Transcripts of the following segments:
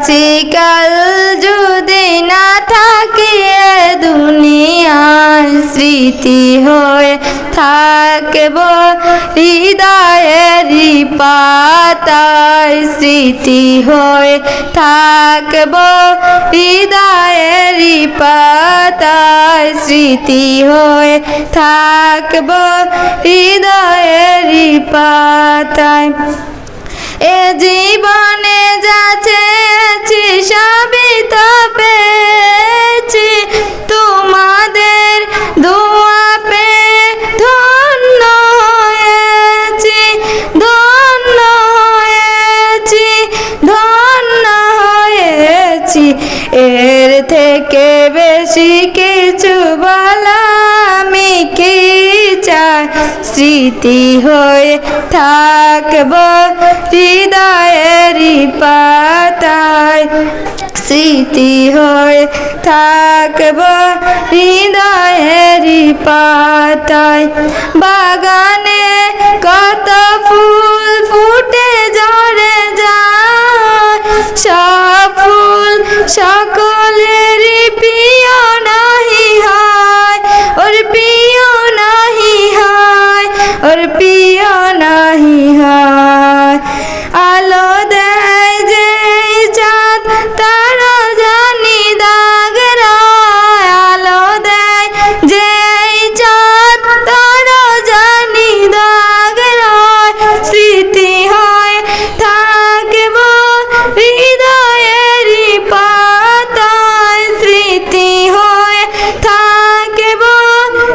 যাচ্ছি কাল যদি না থাকি এ দুনিয়ায় স্মৃতি হয়ে থাকব হৃদয়েরই পাতায় স্মৃতি হয়ে থাকব হৃদয়েরই পাতায় স্মৃতি হয়ে থাকব হৃদয়েরই পাতায় এ জীবনে যা চেয়েছি সবই তো পেয়েছি তোমাদের দোয়া পেয়ে ধন্য হয়েছি ধন্য হয়েছি ধন্য হয়েছি এর থেকে বেশি কিছু বলা আমি কি চাই স্মৃতি হয়ে থাকব হৃদয়েরই পাতায় স্মৃতি হয়ে থাকব হৃদয়েরই পাতায় বাগানে কত ফুল ফুটে ঝরে যায় সব ফুল সকলেরই প্রিয় নাহি হয় ওর প্রিয় নাহি হয় ওর প্রিয় নাহি হয় আলো দেয় যে চাঁদ তারা জানি দাগরায় আলো দেয় যে চাঁদ তারা জানি দাগরায় স্মৃতি হয় থাকব হৃদয়েরই পাতায় স্মৃতি হয় থাকব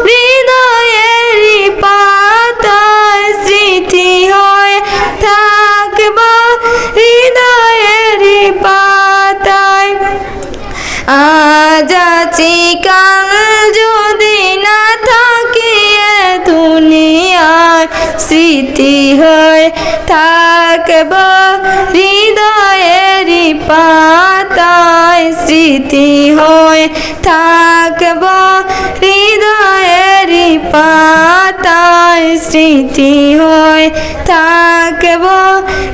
হৃদয়েরই পাতায় স্মৃতি হয় থাকব হৃদয়েরই পাতায় আজ আছি কাল যদি না থাকি এ দুনিয়ায় স্মৃতি হয়ে থাকব হৃদয়েরই পাতায় স্মৃতি হয়ে থাকব হৃদয়েরই পাতায় স্মৃতি হয়ে থাকব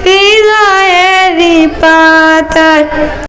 হৃদয়েরই পাতায়।